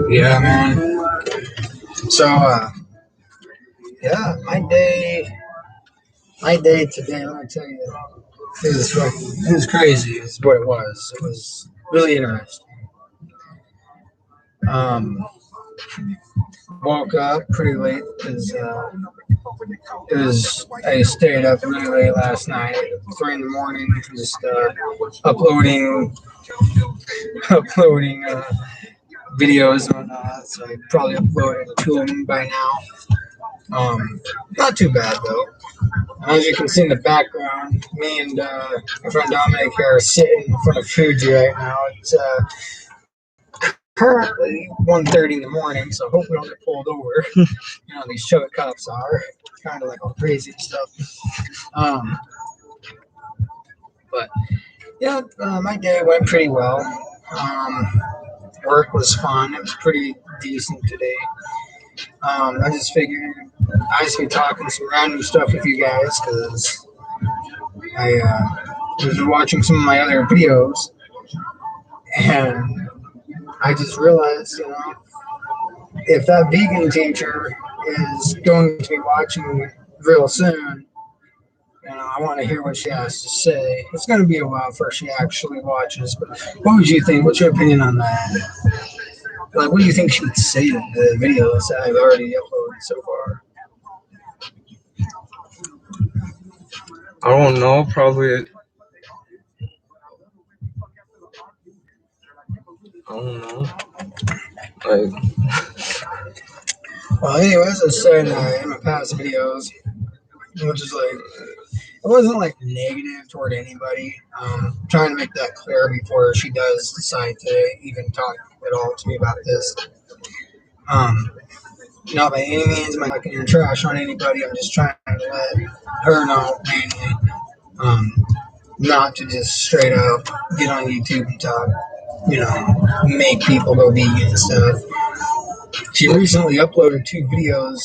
Yeah, man. So, yeah, my day today. Let me tell you, it was crazy. Is what it was. It was really interesting. Um, Woke up pretty late because I stayed up really late last night, 3 in the morning, just uploading uploading videos and whatnot. So I probably uploaded 2 of them by now. Not too bad though. As you can see in the background, me and my friend Dominic here are sitting in front of Fuji right now. It's currently 1:30 in the morning, so I hope we don't get pulled over. These chubby cops are kind of like all crazy and stuff. Um, but yeah, my day went pretty well. Work was fun. It was pretty decent today. I just figured I just be talking some random stuff with you guys because I was watching some of my other videos and I just realized, if that vegan teacher is going to be watching real soon, I want to hear what she has to say. It's going to be a while before she actually watches, but what would you think? What's your opinion on that? Like, what do you think she would say in the videos that I've already uploaded so far? I don't know. Probably. I don't know. Like, Well, anyways, I said in my past videos, which is like, it wasn't like negative toward anybody. Trying to make that clear before she does decide to even talk at all to me about this. Um, Not by any means am I talking trash on anybody. I'm just trying to let her know mainly, um, not to just straight up get on YouTube and talk, make people go vegan and stuff. She recently uploaded 2 videos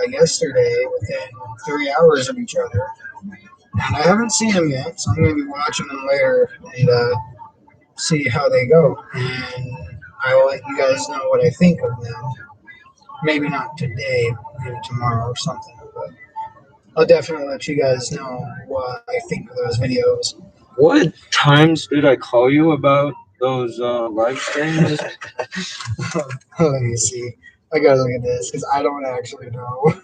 yesterday within 3 hours of each other. And I haven't seen them yet, so I'm going to be watching them later and see how they go. And I will let you guys know what I think of them. Maybe not today, maybe tomorrow or something. But I'll definitely let you guys know what I think of those videos. what times did I call you about those live streams? Let me see. I gotta look at this because I don't actually know.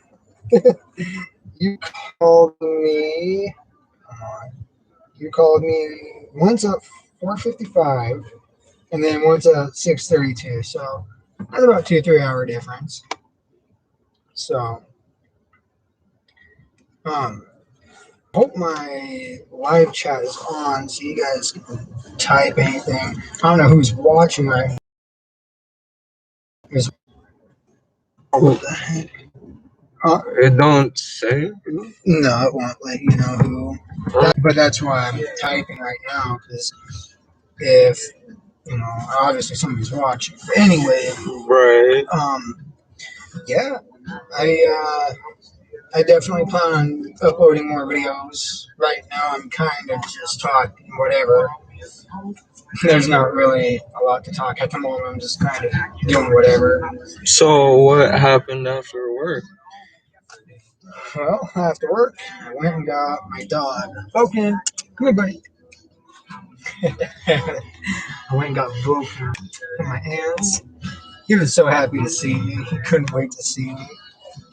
You called me. You called me once at 4:55, and then once at 6:32. So that's about 2-3 hour difference. So, hope my live chat is on so you guys can type anything. I don't know who's watching right now. What the heck? It don't say. No, it won't let you know who. But that's why I'm typing right now because if obviously somebody's watching. But anyway, Right. Yeah, I definitely plan on uploading more videos. Right now, I'm kind of just talking whatever. There's not really a lot to talk at the moment. I'm just kind of doing whatever. So what happened after work? Well, after work, I went and got my dog. Vulcan, come here, buddy. I went and got Vulcan from my aunts. He was so happy to see me. He couldn't wait to see me.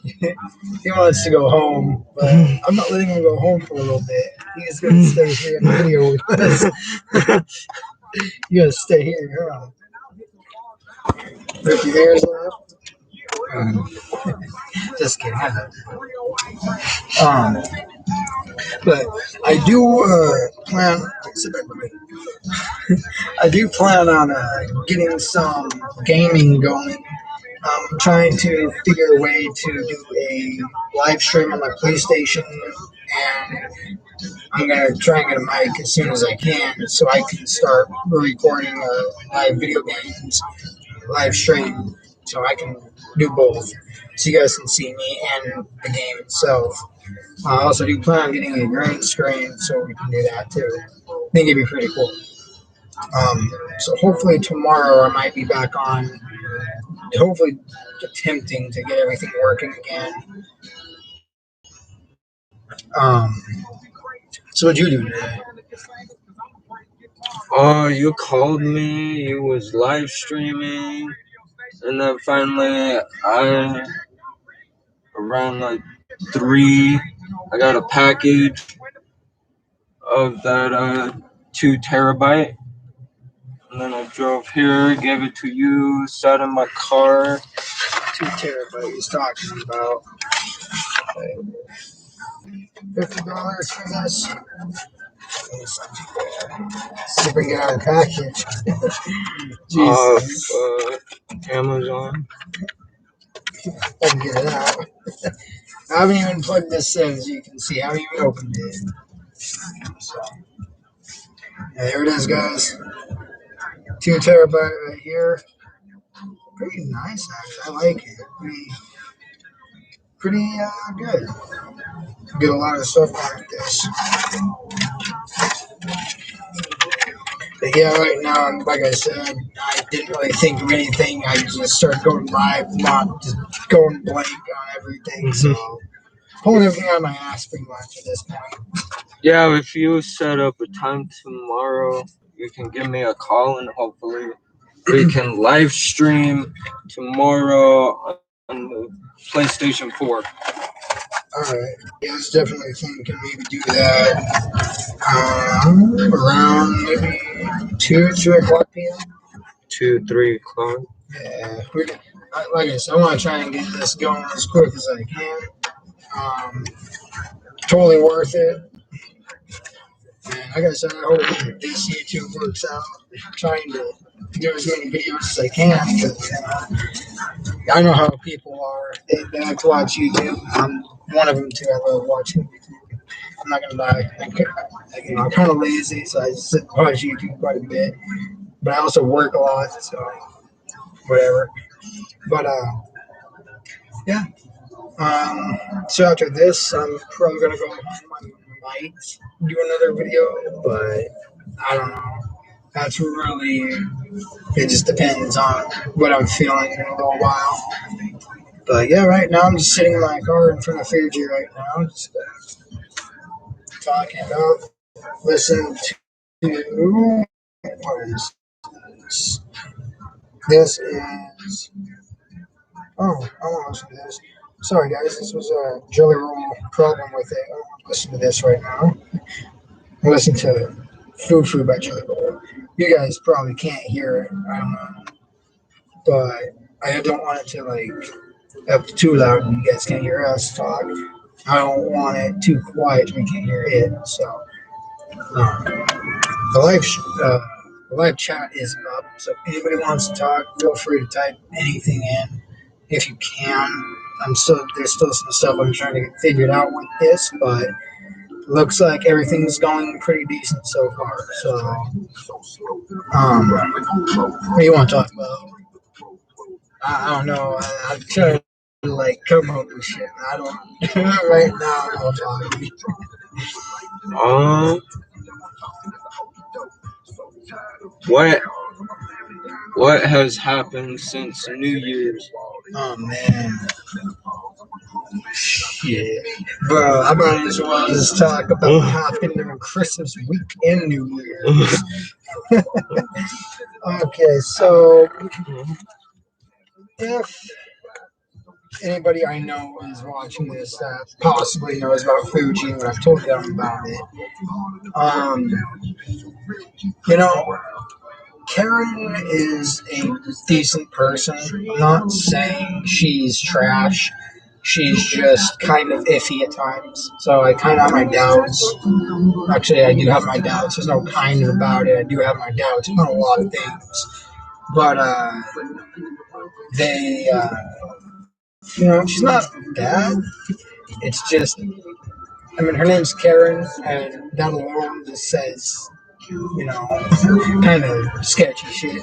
He wants to go home, but I'm not letting him go home for a little bit. He's going to stay here in the video with us. You gotta stay here, huh? Rip your ears off. Just kidding. Um, but I do plan. I do plan on getting some gaming going. I'm trying to figure a way to do a live stream on my PlayStation, and I'm gonna try and get a mic as soon as I can, so I can start recording live video games, live stream, so I can do both, so you guys can see me and the game itself. I also do plan on getting a green screen, so we can do that too. I think it'd be pretty cool. So hopefully tomorrow I might be back on. Hopefully, attempting to get everything working again. Um, so what'd you do today? Oh, you called me. You was live streaming, and then finally, around like 3, I got a package of that 2 terabyte, and then I drove here, gave it to you, sat in my car. 2 terabytes he's talking about. $50 for this. See if we can get our package. Jesus. Amazon. I can get it out. I haven't even plugged this in, as you can see. I haven't even opened it. So, yeah, there it is, guys. 2 terabyte right here. Pretty nice, actually. I like it. Pretty good. Get a lot of stuff out of this. But yeah, right now, like I said, I didn't really think of anything. I just started going live, not just going blank on everything. So, pulling everything out of my ass pretty much at this point. Yeah, if you set up a time tomorrow, you can give me a call, and hopefully we can live stream tomorrow on the PlayStation 4. Alright. Yes, definitely think can maybe do that around maybe 2 o'clock p.m. 2, 3 o'clock. Yeah. Like I said, I want to try and get this going as quick as I can. Totally worth it. And like I said, I hope this YouTube works out. I'm trying to do as many videos as I can because I know how people are. They like to watch YouTube. I'm one of them too. I love watching YouTube. I'm not gonna lie. I'm kind of lazy, so I just sit and watch YouTube quite a bit. But I also work a lot, so whatever. But yeah. So after this, I'm probably gonna go home. I might do another video, but I don't know. That's really. It just depends on what I'm feeling in a little while. But yeah, right now I'm just sitting in my car in front of Fuji right now, just talking about, listening to. What is this? This is. Oh, I want to listen to this. Sorry, guys, this was a Jelly Roll problem with it. I want to listen to this right now. Listen to Foo Foo by Jelly Roll. You guys probably can't hear it. I don't know. But I don't want it to, like, up too loud and you guys can't hear us talk. I don't want it too quiet and you can't hear it. So, the live chat is up. So, if anybody wants to talk, feel free to type anything in if you can. There's still some stuff I'm trying to get figured out with this, but looks like everything's going pretty decent so far. So, what do you want to talk about? I don't know. I'm trying to like come up with shit. I don't right now. I'm talking. What has happened since New Year's? Oh man. Shit. Bro, I might as well just talk about what happened during Christmas week and New Year's. Okay, so if anybody I know is watching this that possibly knows about Fuji and I've told them about it, you know, Karen is a decent person. I'm not saying she's trash. She's just kind of iffy at times. So I kind of have my doubts. Actually, I do have my doubts. There's no kind of about it. I do have my doubts on a lot of things. But they, she's not bad. It's just, I mean, her name's Karen, and that alone just says, kind of sketchy shit.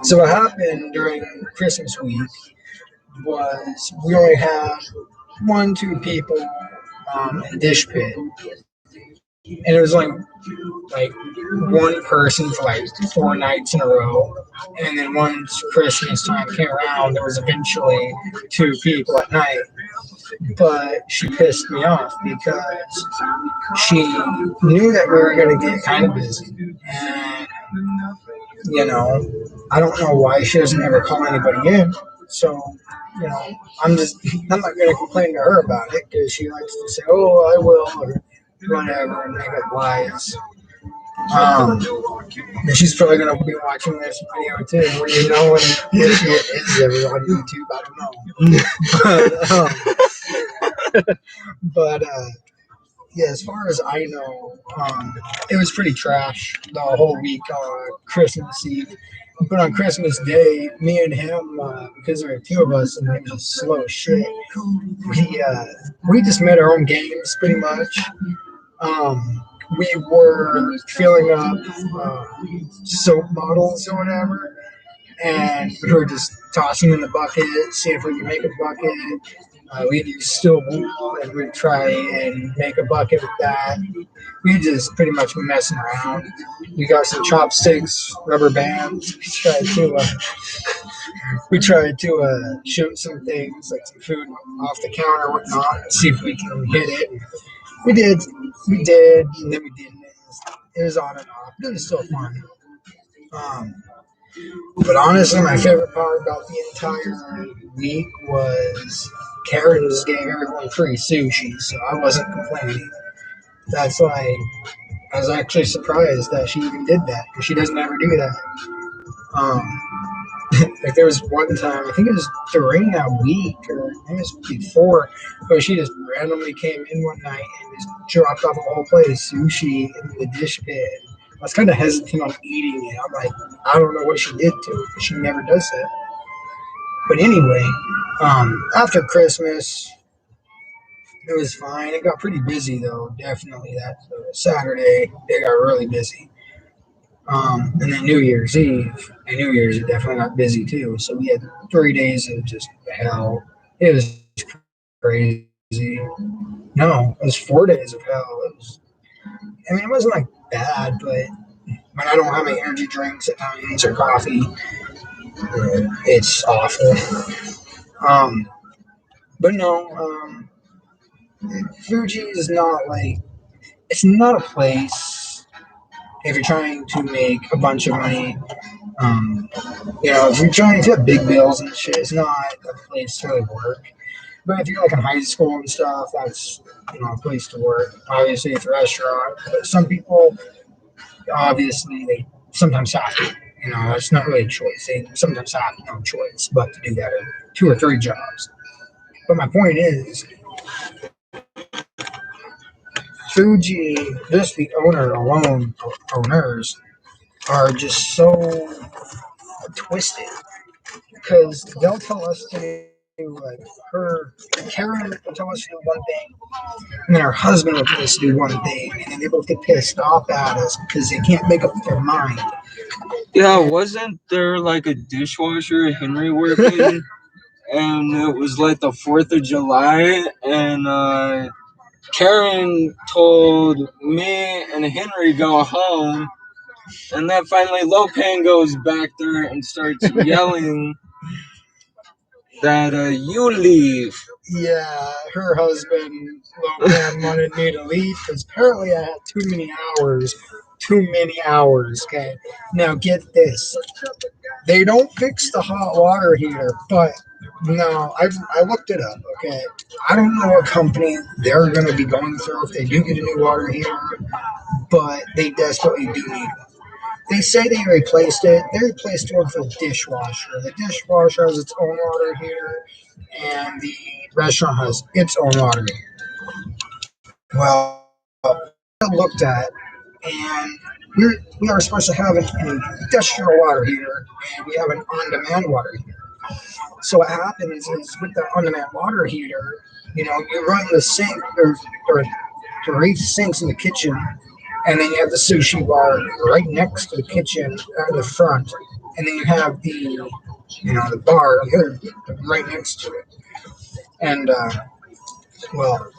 So what happened during Christmas week was we only had 2 people in Dish Pit. and it was like one person for like 4 nights in a row. And then once Christmas time came around, there was eventually 2 people at night. But she pissed me off because she knew that we were going to get kind of busy. And, you know, I don't know why she doesn't ever call anybody in. So, you know, I'm not going to complain to her about it because she likes to say, oh, I will, or whatever, and make up lies. And she's probably going to be watching this video too. You know, when this shit is ever on YouTube, I don't know. But yeah, as far as I know, it was pretty trash the whole week on Christmas Eve. But on Christmas Day, me and him, because there were 2 of us and he was slow as shit, we just made our own games pretty much. We were filling up soap bottles or whatever, and we were just tossing in the bucket, see if we could make a bucket. We'd use steel wool and we'd try and make a bucket with that. We just pretty much messing around. We got some chopsticks, rubber bands. We tried to shoot some things like some food off the counter or whatnot, and see if we can hit it. We did, and then we didn't. It was on and off, but it was still fun. Um, but honestly, my favorite part about the entire week was Karen just gave everyone free sushi, so I wasn't complaining. That's like, I was actually surprised that she even did that because she doesn't ever do that. Um, like there was one time, I think it was during that week or maybe it was before, but she just randomly came in one night and just dropped off a whole plate of sushi in the dish pit. I was kind of hesitant on eating it. I'm like, I don't know what she did to it, but she never does that. But anyway, after Christmas, it was fine. It got pretty busy though, definitely. That Saturday, it got really busy. And then New Year's Eve and New Year's, it definitely got busy too. So we had 3 days of just hell. It was crazy. No, it was 4 days of hell. I mean, it wasn't like bad, but when I don't have my energy drinks at night or coffee, it's awful. Um, but no, Fuji is not like, it's not a place if you're trying to make a bunch of money. Um, if you're trying to have big bills and shit, it's not a place to really work. But if you're like in high school and stuff, that's a place to work. Obviously, it's a restaurant, but some people obviously they sometimes have to. It's not really a choice. They sometimes have no choice but to do that in 2 or 3 jobs. But my point is, Fuji, just the owners are just so twisted because they'll tell us to do like Karen will tell us to do one thing, and then her husband will tell us to do one thing, and then they both get pissed off at us because they can't make up their mind. Yeah, wasn't there like a dishwasher Henry working? And it was like the 4th of July, and Karen told me and Henry go home, and then finally Lopan goes back there and starts yelling that you leave. Yeah, her husband Lopan wanted me to leave because apparently I had too many hours. Too many hours. Okay, now get this. They don't fix the hot water heater, but no, I looked it up. Okay, I don't know what company they're going to be going through if they do get a new water heater, but they desperately do need one. They say they replaced it. They replaced it with a dishwasher. The dishwasher has its own water heater, and the restaurant has its own water heater. Well, I looked at, and we are supposed to have an industrial water heater, and we have an on-demand water heater. So what happens is with the on-demand water heater, you run the sink or 3 sinks in the kitchen, and then you have the sushi bar right next to the kitchen at the front, and then you have the bar right next to it. And well,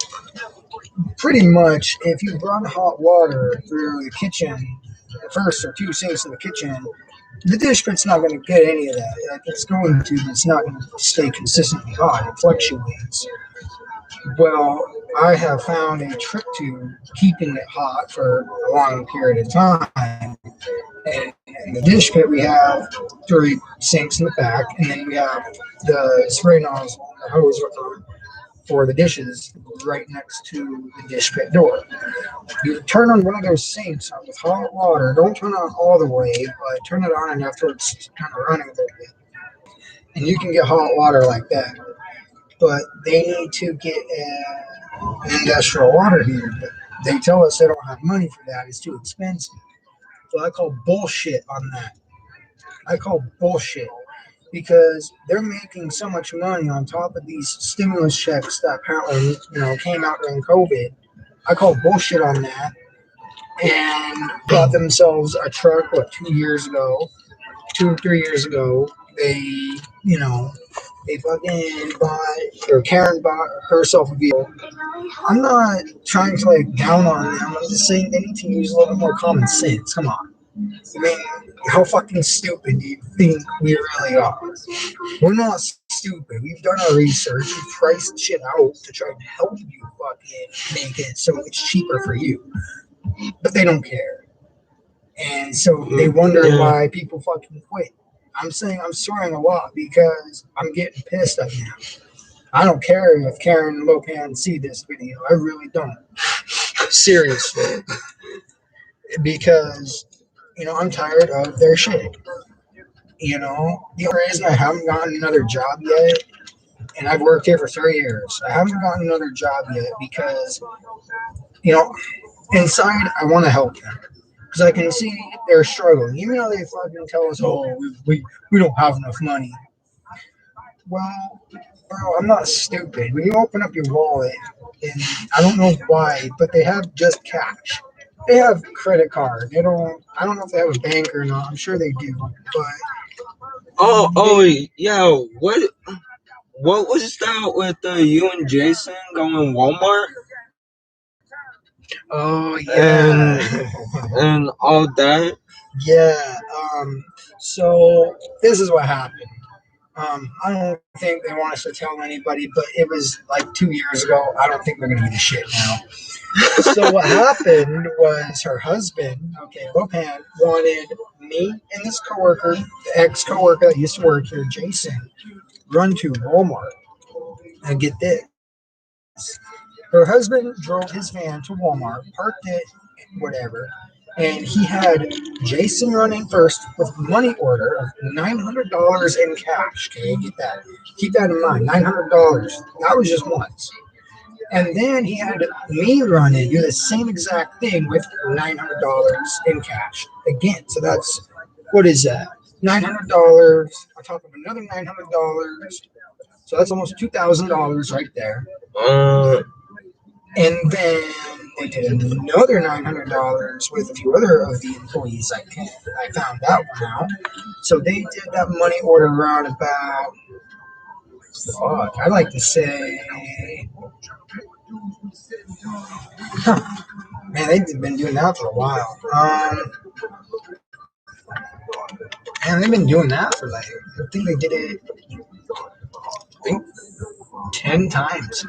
pretty much, if you run hot water through the kitchen, the first or two sinks in the kitchen, the dish pit's not going to get any of that. Like, it's going to, but it's not going to stay consistently hot. It fluctuates. Well, I have found a trick to keeping it hot for a long period of time. And in the dish pit, we have three sinks in the back, and then we have the spray nozzle, the hose for the dishes right next to the dish pit door. You turn on one of those sinks with hot water. Don't turn it on all the way, but turn it on enough to it's kind of running a little bit. And you can get hot water like that. But they need to get an industrial water heater. But they tell us they don't have money for that. It's too expensive. So I call bullshit on that. I call bullshit because they're making so much money on top of these stimulus checks that apparently came out during COVID. I call bullshit on that, and got themselves a truck. What 2 years ago, 2 or 3 years ago, they fucking bought, or Karen bought herself a vehicle. I'm not trying to down on them. I'm just saying they need to use a little bit more common sense. Come on. I mean, how fucking stupid do you think we really are? We're not stupid. We've done our research. We've priced shit out to try to help you fucking make it so it's cheaper for you. But they don't care. And so they wonder why people fucking quit. I'm swearing a lot because I'm getting pissed at them. I don't care if Karen and Lopan see this video. I really don't. Seriously. Because I'm tired of their shit. The only reason I haven't gotten another job yet, and I've worked here for 3 years, I haven't gotten another job yet because, inside I want to help them. Because I can see they're struggling. Even though they fucking tell us, oh, we don't have enough money. Well, bro, I'm not stupid. When you open up your wallet, and I don't know why, but they have just cash. They have credit card. I don't know if they have a bank or not. I'm sure they do. But yeah. What was that with you and Jason going Walmart? Oh yeah, and all that. Yeah. So this is what happened. I don't think they want us to tell anybody, but it was like 2 years ago. I don't think they're gonna give a shit now. So what happened was her husband, Lopan, wanted me and this coworker, the ex-coworker that used to work here, Jason, run to Walmart and get this. Her husband drove his van to Walmart, parked it, whatever, and he had Jason run in first with a money order of $900 in cash. Okay, get that. Keep that in mind. $900. That was just once. And then he had me run in, do the same exact thing with $900 in cash again. So that's, what is that? $900 on top of another $900. So that's almost $2,000 right there. And then they did another $900 with a few other of the employees. I found that one out. So they did that money order around about, I like to say, man, they've been doing that for a while. And they've been doing that for I think they did it, 10 times.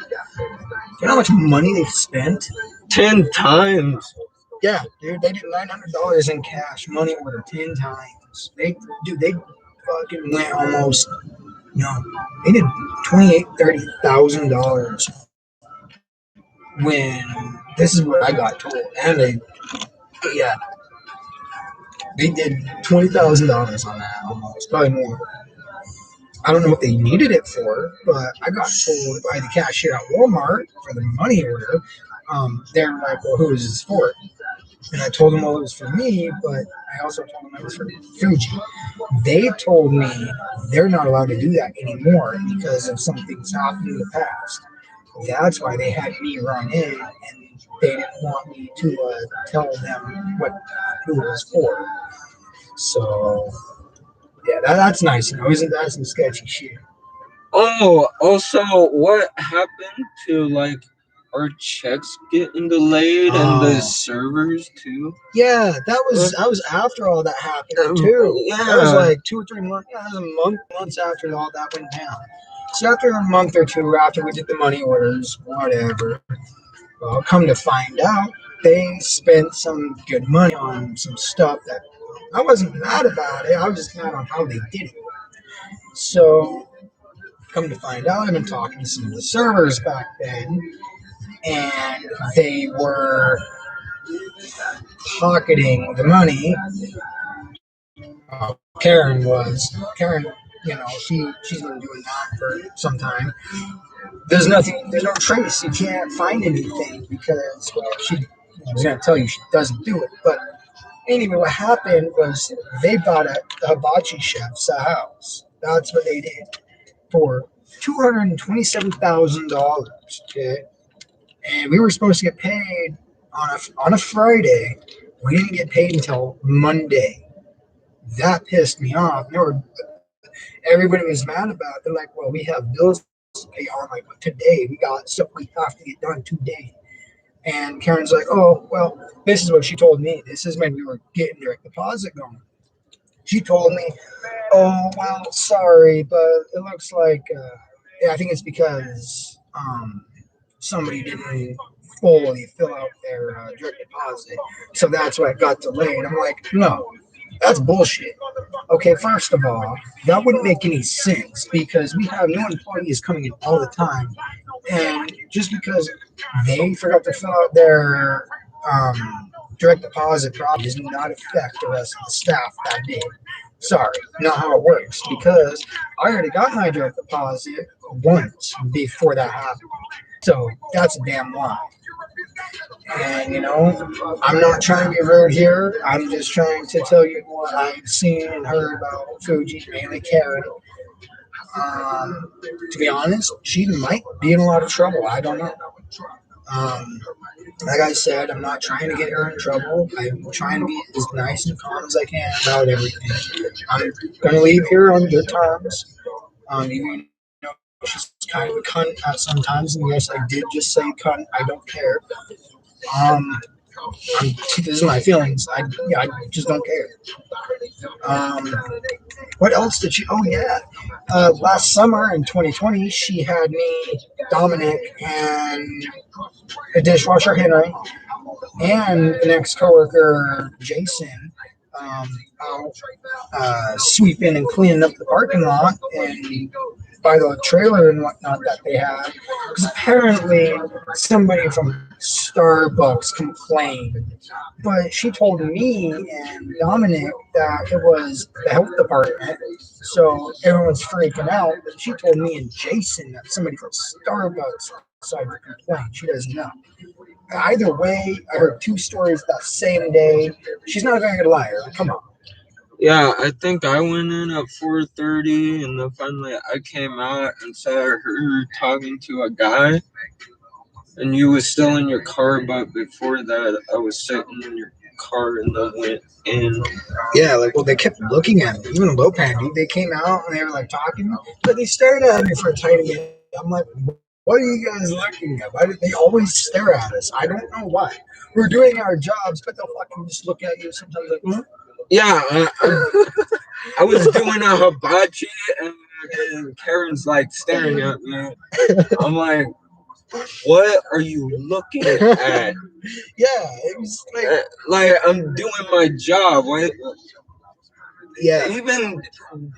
You know how much money they've spent? 10 times? Yeah, dude, they did $900 in cash, money order 10 times. They fucking went almost, they did $28,000, $30,000 when this is what I got told. And they did $20,000 on that almost, probably more. I don't know what they needed it for, but I got told by the cashier at Walmart for the money order. They're like, well, who is this for? And I told them, well, it was for me, but I also told them it was for Fuji. They told me they're not allowed to do that anymore because of some things happened in the past. That's why they had me run in, and they didn't want me to tell them who it was for. So, yeah, that's nice. Isn't that some sketchy shit? Oh, also, what happened to our checks getting delayed and the servers too. Yeah, that was after all that happened too. Yeah. That was like 2 or 3 months. Yeah, that was months after all that went down. So after a month or two after we did the money orders, whatever. Well, come to find out, they spent some good money on some stuff that I wasn't mad about it. I was just mad on how they did it. So come to find out, I've been talking to some of the servers back then, and they were pocketing the money. Karen, she's been doing that for some time. There's no trace. You can't find anything because I was gonna tell you she doesn't do it. But anyway, what happened was they bought a hibachi chef's house. That's what they did for $227,000. Okay, and we were supposed to get paid on a Friday. We didn't get paid until Monday. That pissed me off. Everybody was mad about it. They're like, well, we have bills to pay on like today. We got stuff we have to get done today. And Karen's like, oh, well, this is what she told me. This is when we were getting direct deposit going. She told me, oh, well, sorry, but it looks like, I think it's because somebody didn't fully fill out their direct deposit. So that's why it got delayed. I'm like, no, that's bullshit. Okay, first of all, that wouldn't make any sense because we have new employees coming in all the time. And just because they forgot to fill out their direct deposit probably does not affect the rest of the staff that day. Sorry, not how it works because I already got my direct deposit once before that happened. So that's a damn lie. And I'm not trying to be rude here. I'm just trying to tell you what I've seen and heard about Fuji, mainly Karen. To be honest, she might be in a lot of trouble. I don't know. Um, like I said, I'm not trying to get her in trouble. I'm trying to be as nice and calm as I can about everything. I'm going to leave here on good terms. Even though she's kind of a cunt at sometimes, and yes, I did just say cunt. I don't care. Um, this is my feelings. I just don't care. Um, what else did she? Oh yeah, last summer in 2020, she had me, Dominic, and a dishwasher Henry, and an ex-coworker Jason, out sweeping and cleaning up the parking lot and by the trailer and whatnot that they had. Because apparently somebody from Starbucks complained. But she told me and Dominic that it was the health department. So everyone's freaking out. But she told me and Jason that somebody from Starbucks decided to complain. She doesn't know. Either way, I heard 2 stories that same day. She's not going to lie. Come on. Yeah, I think I went in at 4:30, and then finally I came out and saw her talking to a guy, and you was still in your car, but before that, I was sitting in your car and then went in. Yeah, well, they kept looking at me. Even Lopan, they came out and they were like talking, but they stared at me for a tiny bit. I'm like, what are you guys looking at? Why did they always stare at us? I don't know why. We're doing our jobs, but they'll fucking just look at you sometimes like, Yeah, I was doing a hibachi, and Karen's like staring at me. I'm like, what are you looking at? Yeah, it was like I'm doing my job. What? Yeah. Even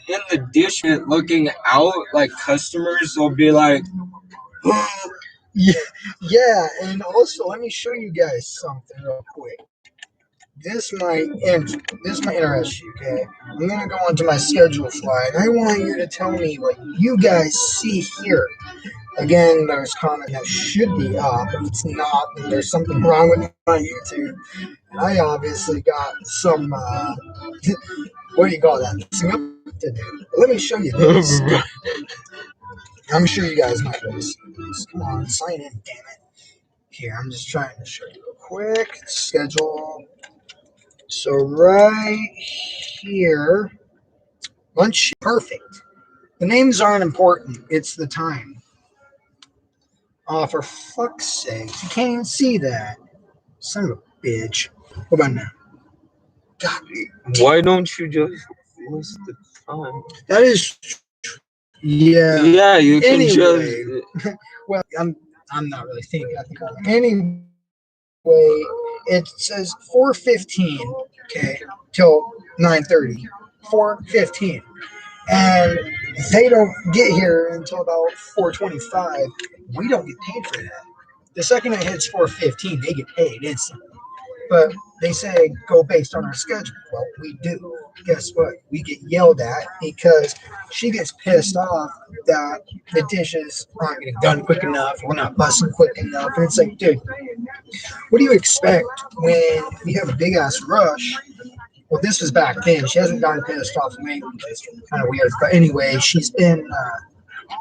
in the dish looking out, like customers will be like, yeah, and also let me show you guys something real quick. This might interest you, okay? I'm gonna go onto my schedule slide. I want you to tell me what you guys see here. Again, there's comment that should be up. If it's not, then there's something wrong with my YouTube. I obviously got some what do you call that? To do. Let me show you this. I'm sure you guys might have seen this. Come on, sign in, damn it. Here, I'm just trying to show you real quick. Schedule. So right here, lunch, perfect. The names aren't important. It's the time. Oh, for fuck's sake. You can't even see that. Son of a bitch. What about now? God, Why don't you just list the time? that is. Yeah. Yeah, you can Anyway. just. Well, I'm not really thinking at the moment. Anyway, it says 4:15, okay, till 9:30. 4:15. And they don't get here until about 4:25. We don't get paid for that. The second it hits 4:15, they get paid instantly. But they say go based on our schedule. Well, we do. Guess what? We get yelled at because she gets pissed off that the dishes aren't getting done quick enough. We're not bussing quick enough. And it's like, dude, what do you expect when you have a big ass rush? Well, this was back then. She hasn't gotten pissed off lately, which is kind of weird. But anyway, she's been back.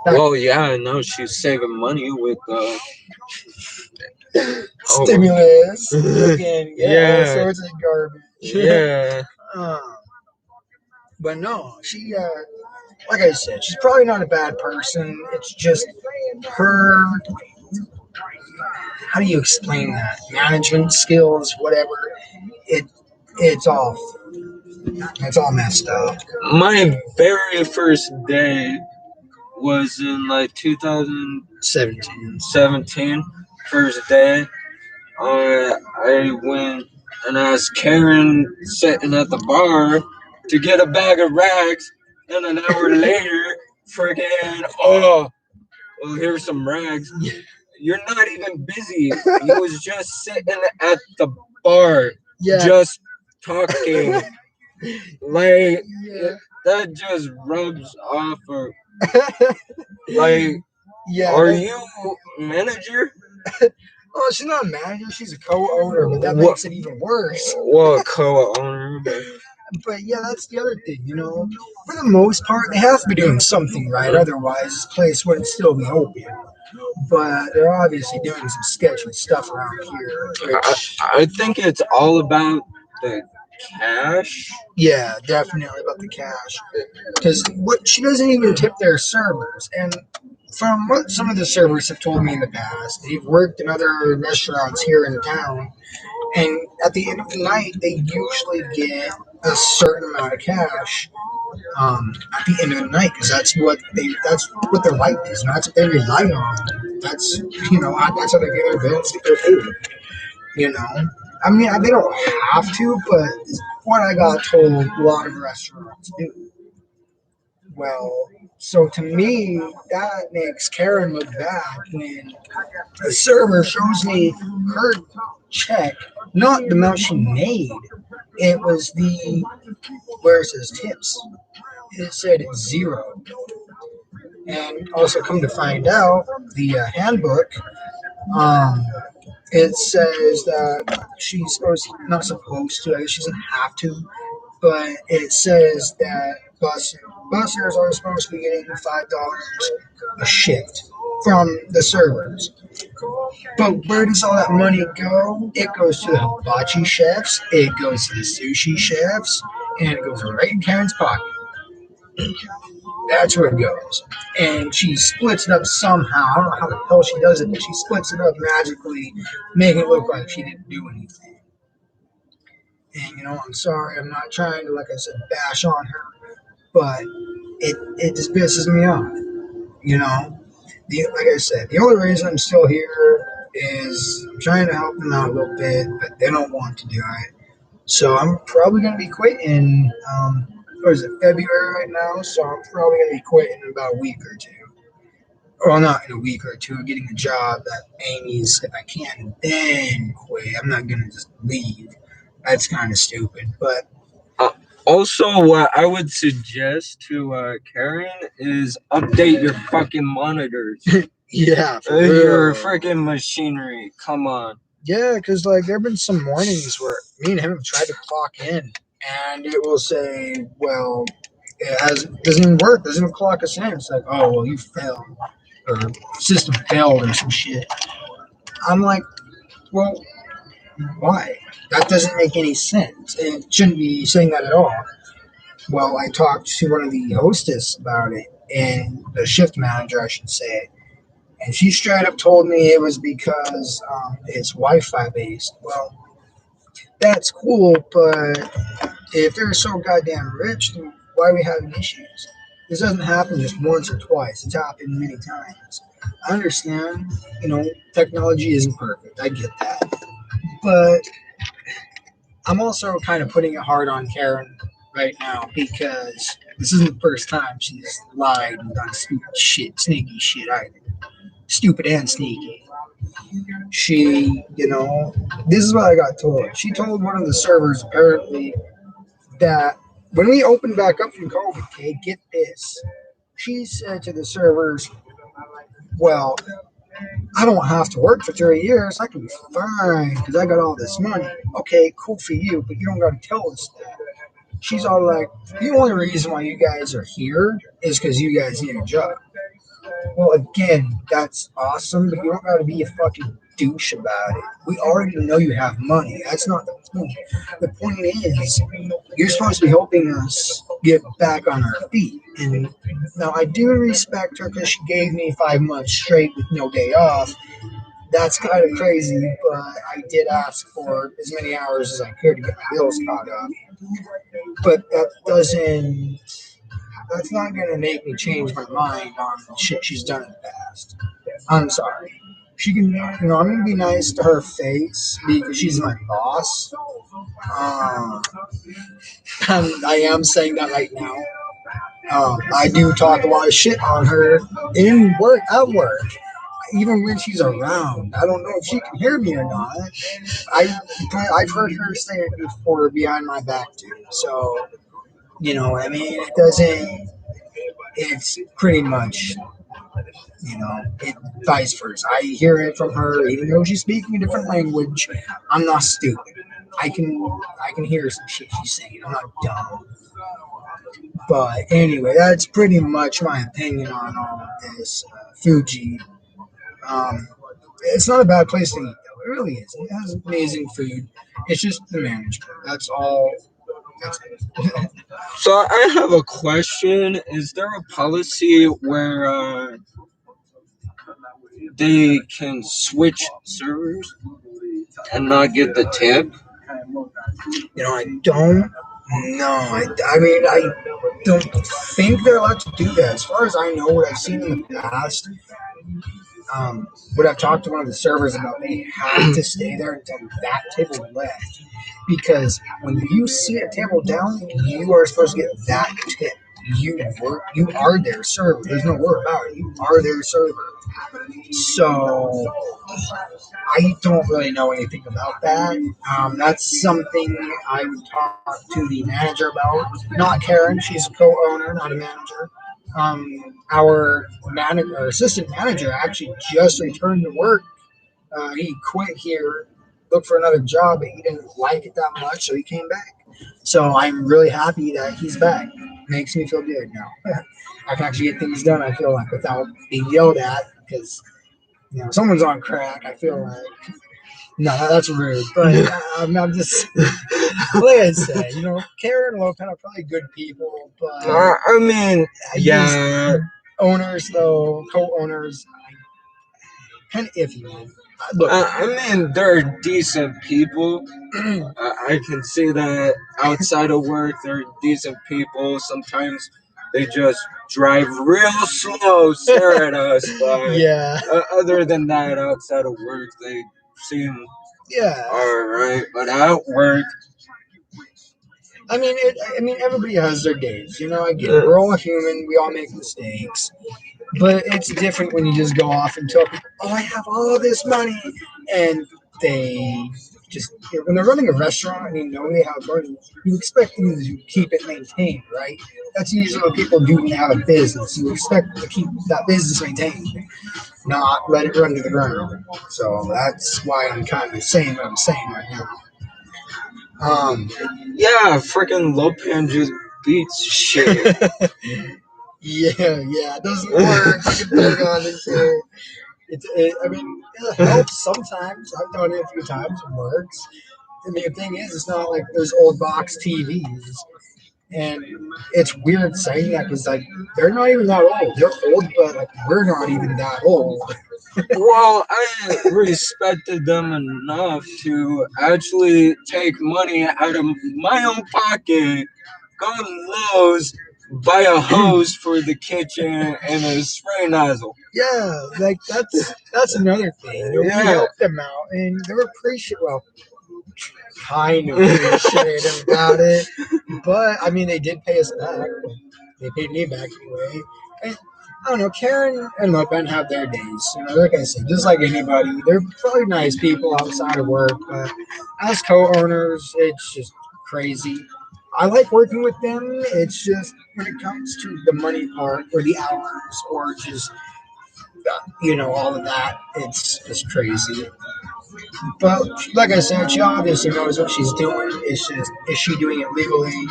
Well, yeah, I know she's saving money with Stimulus, fucking, Yeah. all sorts of garbage. Yeah. But no, she, like I said, she's probably not a bad person. It's just her, how do you explain that? Management skills, whatever. It's off. It's all messed up. My very first day was in like 2017. 17. First day. I went and asked Karen sitting at the bar to get a bag of rags, and an hour later, freaking, oh, well, here's some rags. You're not even busy. You was just sitting at the bar, Yeah. just talking. Like, Yeah. that just rubs off. Like, Yeah. are you manager? Oh, she's not a manager. She's a co-owner, but that What? makes it even worse. Well, co-owner, But yeah, that's the other thing, you know. For the most part, they have to be doing something right. Otherwise, this place wouldn't still be open. But they're obviously doing some sketchy stuff around here. Which, I think it's all about the cash. yeah, definitely about the cash. Because what she doesn't even tip their servers. And from what some of the servers have told me in the past, they've worked in other restaurants here in town. And at the end of the night, they usually get a certain amount of cash at the end of the night because that's what their life is. And that's what they rely on. That's that's how they pay their bills, get their food. You know, I mean, they don't have to, but it's what I got told a lot of restaurants do. Well, so to me, that makes Karen look bad when the server shows me her check, not the amount she made. It was where it says tips. It said 0. And also, come to find out, the handbook, um, it says that she's not supposed to, I guess she doesn't have to, but it says that bussers are supposed to be getting $5 a shift from the servers. But where does all that money go? It goes to the hibachi chefs, it goes to the sushi chefs, and it goes right in Karen's pocket. That's where it goes. And she splits it up somehow. I don't know how the hell she does it, but she splits it up magically, making it look like she didn't do anything. And I'm sorry, I'm not trying to, like I said, bash on her, but it just pisses me off. Like I said, the only reason I'm still here is I'm trying to help them out a little bit, but they don't want to do it. So I'm probably going to be quitting. What is it, February right now? So I'm probably going to be quitting in about a week or two. Well, not in a week or two. Getting a job at Amy's if I can, and then quit. I'm not going to just leave. That's kind of stupid, but. Also, what I would suggest to Karen is update your fucking monitors. Yeah, your freaking machinery. Come on. Yeah, because there have been some mornings where me and him have tried to clock in, and it will say, "Well, doesn't even work. Doesn't even clock us in." It's like, "Oh, well, you failed, or system failed, or some shit." I'm like, "Well, why? That doesn't make any sense. It shouldn't be saying that at all." Well, I talked to one of the hostess about it, and the shift manager, I should say, And she straight up told me it was because it's Wi-Fi based. Well, that's cool, but if they're so goddamn rich, then why are we having issues? This doesn't happen just once or twice. It's happened many times. I understand, technology isn't perfect. I get that. But I'm also kind of putting it hard on Karen right now because this isn't the first time she's lied and done stupid shit, sneaky shit either. Stupid and sneaky. This is what I got told. She told one of the servers apparently that when we opened back up from COVID, okay, get this. She said to the servers, well, I don't have to work for 3 years. I can be fine because I got all this money. Okay, cool for you, but you don't got to tell us that. She's all like, the only reason why you guys are here is because you guys need a job. Well, again, that's awesome, but you don't got to be a fucking douche about it. We already know you have money. That's not the point. The point is, you're supposed to be helping us get back on our feet. And now I do respect her because she gave me 5 months straight with no day off. That's kind of crazy, but I did ask for as many hours as I could to get my bills caught up. But that's not going to make me change my mind on the shit she's done in the past. I'm sorry. She can, I'm going to be nice to her face because she's my boss. I am saying that right now. I do talk a lot of shit on her at work, even when she's around. I don't know if she can hear me or not. I've heard her say it before behind my back too. So, it's pretty much, vice versa. I hear it from her, even though she's speaking a different language. I'm not stupid. I can hear some shit she's saying. I'm not dumb. But anyway, that's pretty much my opinion on all of this. Fuji. It's not a bad place to eat, though. It really is. It has amazing food. It's just the management. That's all. That's it. So I have a question. Is there a policy where they can switch servers and not get the tip? I don't know. I don't think they're allowed to do that. As far as I know, what I've seen in the past, what I've talked to one of the servers about, they have to stay there until that table left. Because when you sit a table down, you are supposed to get that tip. You are their server. There's no word about it. You are their server. So I don't really know anything about that. That's something I would talk to the manager about. Not Karen. She's a co-owner, not a manager. Our assistant manager actually just returned to work. He quit here, looked for another job, but he didn't like it that much, so he came back. So I'm really happy that he's back. Makes me feel good now. I can actually get things done, I feel like, without being yelled at, because someone's on crack. I feel like, no, that's rude, but I'm just, like I said, Karen and Lopan are probably good people, but I mean, yeah. Owners, though, co-owners, kind of iffy, man. Look, I mean, they're decent people. I can see that outside of work, they're decent people. Sometimes they just drive real slow, stare at us. But yeah. Other than that, outside of work, they seem Yeah. all right. But at work, I mean, everybody has their days. I get it. We're all human. We all make mistakes. But it's different when you just go off and tell people, oh, I have all this money. And they just, when they're running a restaurant and you know they have money, you expect them to keep it maintained, right? That's usually what people do when they have a business. You expect to keep that business maintained, not let it run to the ground. So that's why I'm kind of saying what I'm saying right now. Yeah, freaking Lopan just beats shit. Yeah, it doesn't work. You can put it on this here. It helps sometimes. I've done it a few times. It works. The thing is, it's not like those old box TVs. And it's weird saying that because they're not even that old. They're old, but we're not even that old. Well, I respected them enough to actually take money out of my own pocket, go to Lowe's, buy a hose for the kitchen and a spray nozzle. Yeah, like that's another thing. You know, we Yeah. helped them out, and they were appreciative. Well, kind of appreciative about it, but I mean, they did pay us back. They paid me back anyway. And I don't know, Karen and Lopan have their days. You know, like I said, just like anybody, they're probably nice people outside of work, but as co-owners, it's just crazy. I like working with them. It's just when it comes to the money part, or the hours, or just all of that, it's just crazy. But like I said, she obviously knows what she's doing. It's just, is she doing it legally?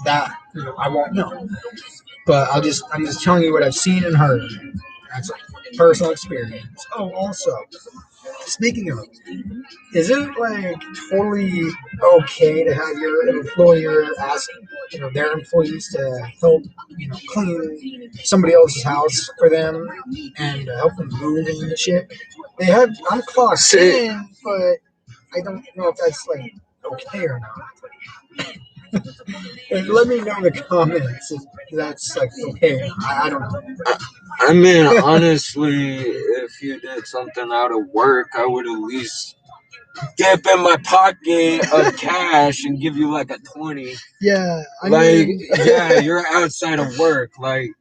That I won't know. But I'm just telling you what I've seen and heard. That's like personal experience. Oh, also, speaking of, is it like totally okay to have your employer ask their employees to help clean somebody else's house for them and help them move and shit? I'm clocked in, but I don't know if that's like okay or not. And let me know in the comments if that's like okay. I don't know. I mean, honestly, if you did something out of work, I would at least dip in my pocket of cash and give you like a 20. Yeah, yeah, you're outside of work. Like,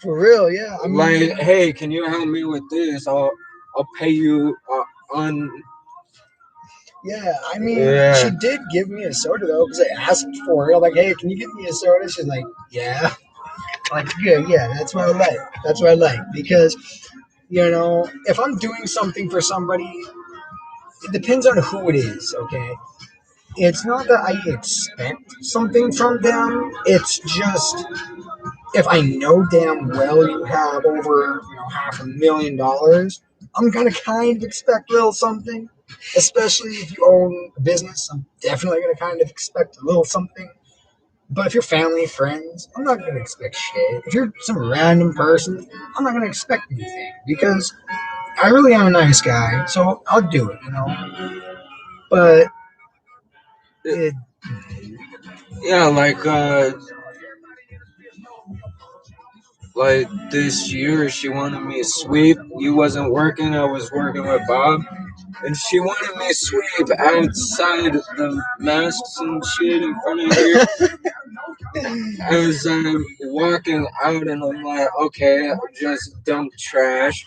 for real, yeah. I mean, hey, can you help me with this? I'll pay you on. Yeah, I mean, she did give me a soda though because I asked for it. I'm like, hey, can you give me a soda? She's like, yeah. I'm like, good, yeah, that's what I like. That's what I like because if I'm doing something for somebody, it depends on who it is. Okay, it's not that I expect something from them. It's just if I know damn well you have over $500,000, I'm gonna kind of expect a little something. Especially if you own a business, I'm definitely gonna kind of expect a little something. But if you're family, friends, I'm not gonna expect shit. If you're some random person, I'm not gonna expect anything because I really am a nice guy, so I'll do it. But yeah, like this year, she wanted me to sweep. You wasn't working. I was working with Bob, and she wanted me to sweep outside the masks and shit in front of here. As I'm walking out, and I'm like, okay, I'll just dump trash,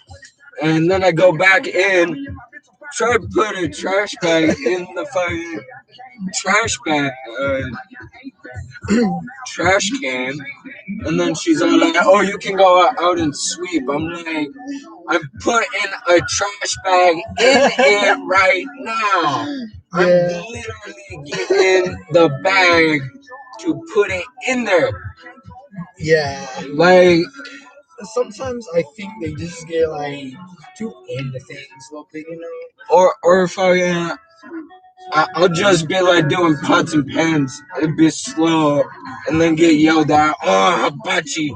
and then I go back in, try to put a trash bag in the fucking trash bag, trash can. And then she's all like, oh, you can go out and sweep. I'm like, I'm putting a trash bag in it right now. I'm literally getting the bag to put it in there. Yeah. Like, sometimes I think they just get like too into things a little bit, Or if I'll just be like doing pots and pans. It'd be slow and then get yelled at. Oh, hibachi.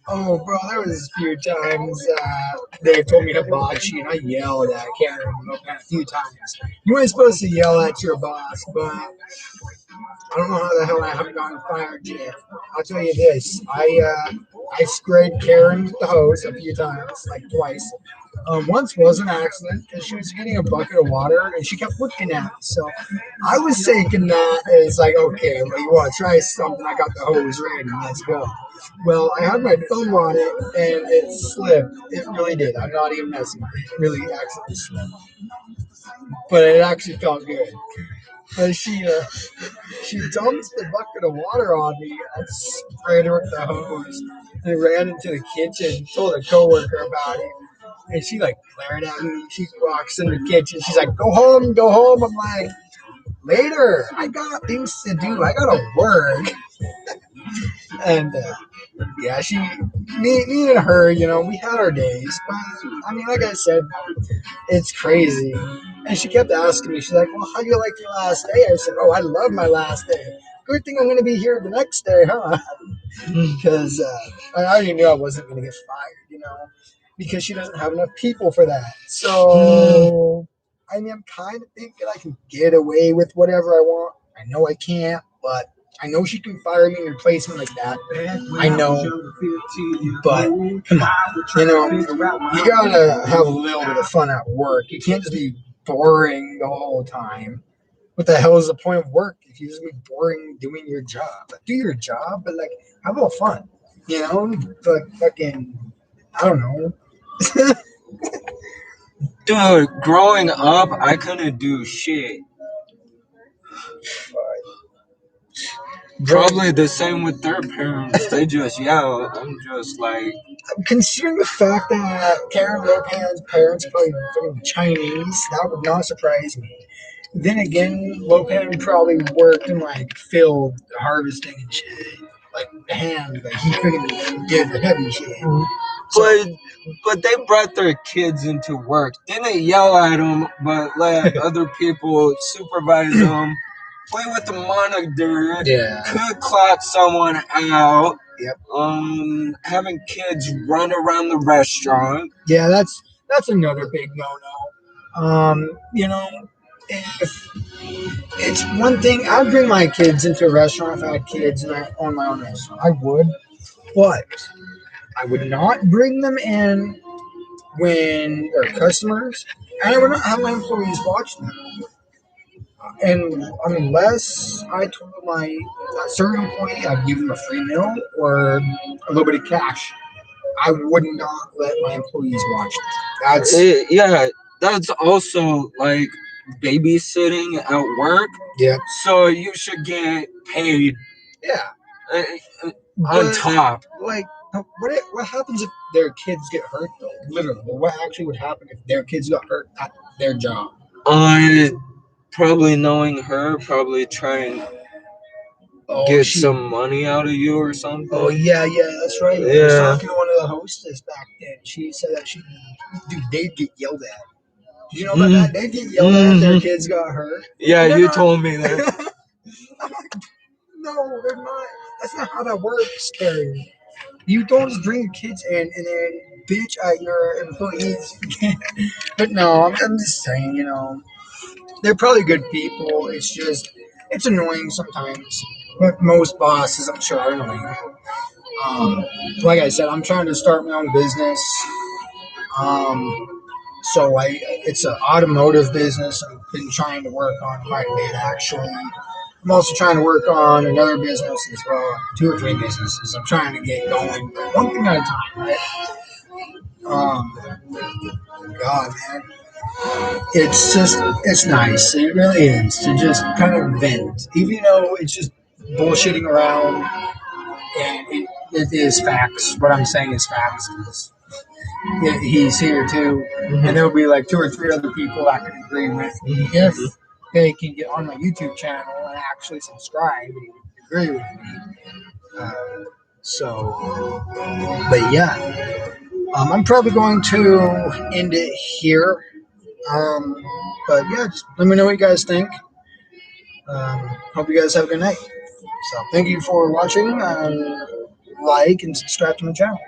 Oh, bro, there was a few times they told me hibachi, and I yelled at Karen a few times. You ain't supposed to yell at your boss, but I don't know how the hell I haven't gotten fired yet. I'll tell you this: I sprayed Karen with the hose a few times, like twice. Once was an accident because she was getting a bucket of water and she kept looking at me. So I was taking that as like, okay, well, you want to try something? I got the hose ready. Let's go. Well, I had my thumb on it and it slipped. It really did. I'm not even messing with it. It really actually slipped. But it actually felt good. But she dumped the bucket of water on me. I sprayed her with the hose and ran into the kitchen, told a coworker about it. And she like glared at me. She walks in the kitchen. She's like, go home, go home. I'm like, later. I got things to do. I gotta work. And yeah, me and her, we had our days. But I mean, like I said, it's crazy. And she kept asking me, she's like, well, how do you like your last day? I said, oh, I love my last day. Good thing I'm going to be here the next day, huh? Because I already knew I wasn't going to get fired. because she doesn't have enough people for that. So, I mean, I'm kind of thinking I can get away with whatever I want. I know I can't, but I know she can fire me and replace me like that. I know, but come on, you gotta have a little bit of fun at work. You can't just be boring the whole time. What the hell is the point of work if you just be boring doing your job? Like, do your job, but like have a little fun, But fucking, I don't know. Dude, growing up, I couldn't do shit. Probably the same with their parents. They just yell. I'm just like, Considering the fact that Karen Lopan's parents are probably fucking Chinese, that would not surprise me. Then again, Lopan probably worked in like field harvesting and shit, like hand, like he couldn't get the heavy shit. but they brought their kids into work. Didn't yell at them, but let other people supervise them. Play with the monitor. Yeah. Could clock someone out. Yep. Having kids run around the restaurant. Yeah, that's another big no-no. If it's one thing, I'd bring my kids into a restaurant if I had kids and I own my own restaurant. I would, but I would not bring them in when they're customers, and I would not have my employees watch them. And unless I told my certain employee I'd give them a free meal or a little bit of cash, I would not let my employees watch them. That's also like babysitting at work. Yeah. So you should get paid. Yeah. On top. Like, what happens if their kids get hurt, though? Literally. What actually would happen if their kids got hurt at their job? Probably knowing her, probably try and get some money out of you or something. Oh, yeah, that's right. Yeah. I was talking to one of the hostess back then. She said that they'd get yelled at. Did you know about that? They'd get yelled at if their kids got hurt. Yeah, you told me that. I'm like, no, they're not. That's not how that works, Terry. You don't just bring your kids in and then bitch at your employees. But no, I'm just saying, they're probably good people. It's annoying sometimes. But most bosses, I'm sure, are annoying. Like I said, I'm trying to start my own business. So it's an automotive business. I've been trying to work on quite a bit, actually. I'm also trying to work on another business as well, 2 or 3 businesses. I'm trying to get going, one thing at a time, right? God, man. It's nice. It really is to just kind of vent, even though it's just bullshitting around, and it is facts. What I'm saying is facts. He's here too, and there'll be like 2 or 3 other people that can agree with me if they can get on my YouTube channel and actually subscribe and agree with me. But yeah, I'm probably going to end it here. But yeah, just let me know what you guys think. Hope you guys have a good night. So thank you for watching. Like and subscribe to my channel.